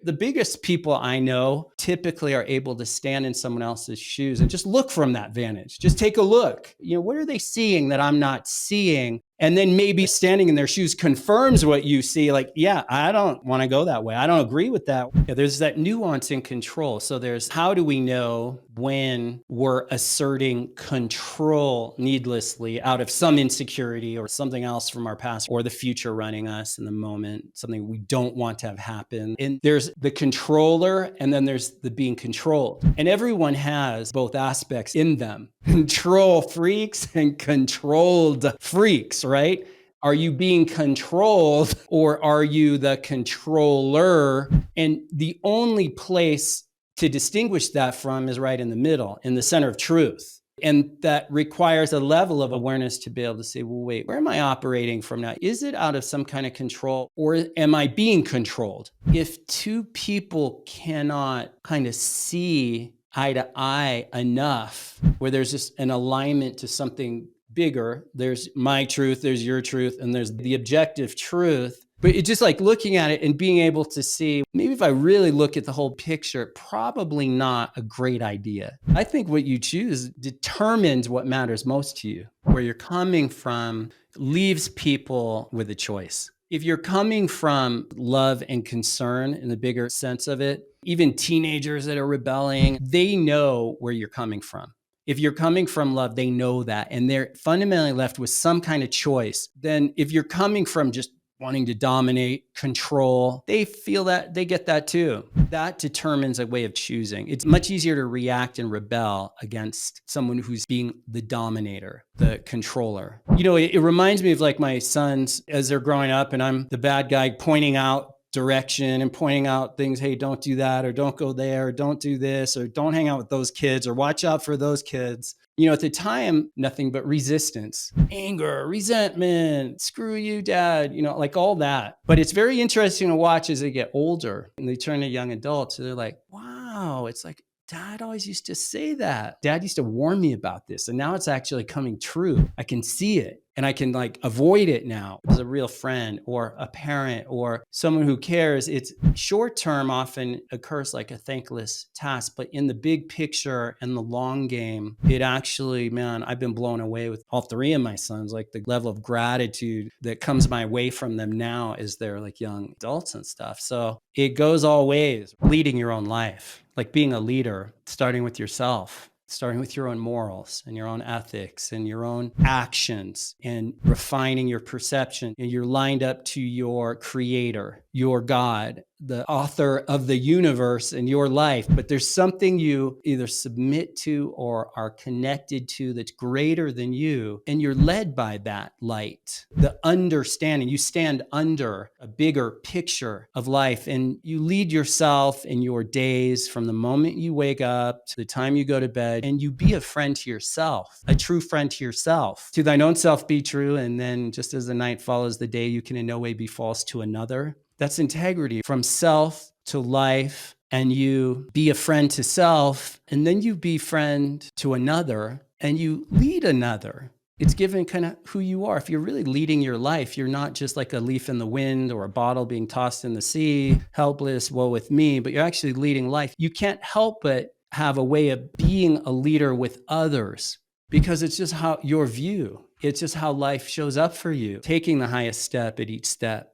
The biggest people I know typically are able to stand in someone else's shoes and just look from that vantage. Just take a look. What are they seeing that I'm not seeing? And then maybe standing in their shoes confirms what you see. Like, yeah, I don't want to go that way. I don't agree with that. Yeah, there's that nuance in control. So there's how do we know when we're asserting control needlessly out of some insecurity or something else from our past or the future running us in the moment, something we don't want to have happen. And there's the controller and then there's the being controlled. And everyone has both aspects in them. Control freaks and controlled freaks, right? Are you being controlled or are you the controller? And the only place to distinguish that from is right in the middle, in the center of truth. And that requires a level of awareness to be able to say, well, wait, where am I operating from now? Is it out of some kind of control or am I being controlled? If two people cannot kind of see eye to eye enough, where there's just an alignment to something bigger, there's my truth, there's your truth, and there's the objective truth. But it's just like looking at it and being able to see, maybe if I really look at the whole picture, probably not a great idea. I think what you choose determines what matters most to you. Where you're coming from leaves people with a choice. If you're coming from love and concern in the bigger sense of it, even teenagers that are rebelling, they know where you're coming from. If you're coming from love, they know that, and they're fundamentally left with some kind of choice. Then if you're coming from just wanting to dominate, control, they feel that, they get that too. That determines a way of choosing. It's much easier to react and rebel against someone who's being the dominator, the controller. It reminds me of like my sons as they're growing up and I'm the bad guy pointing out direction and pointing out things. Hey, don't do that, or don't go there, or don't do this, or don't hang out with those kids, or watch out for those kids. At the time, nothing but resistance, anger, resentment, screw you, dad, like all that. But it's very interesting to watch as they get older and they turn to young adults. So they're like, wow, it's like, Dad always used to say that. Dad used to warn me about this. And now it's actually coming true. I can see it and I can avoid it now. As a real friend or a parent or someone who cares, it's short term often occurs like a thankless task, but in the big picture and the long game, it actually, man, I've been blown away with all three of my sons, like the level of gratitude that comes my way from them now as they're like young adults and stuff. So it goes all ways, leading your own life. Like being a leader, starting with yourself, starting with your own morals and your own ethics and your own actions and refining your perception. And you're lined up to your creator, your God, the author of the universe and your life. But there's something you either submit to or are connected to that's greater than you. And you're led by that light, the understanding. You stand under a bigger picture of life and you lead yourself in your days from the moment you wake up to the time you go to bed, and you be a friend to yourself, a true friend to yourself. To thine own self be true. And then just as the night follows the day, you can in no way be false to another. That's integrity from self to life, and you be a friend to self, and then you be friend to another, and you lead another. It's given kind of who you are. If you're really leading your life, you're not just like a leaf in the wind or a bottle being tossed in the sea, helpless, woe with me, but you're actually leading life. You can't help but have a way of being a leader with others because it's just how your view, it's just how life shows up for you, taking the highest step at each step.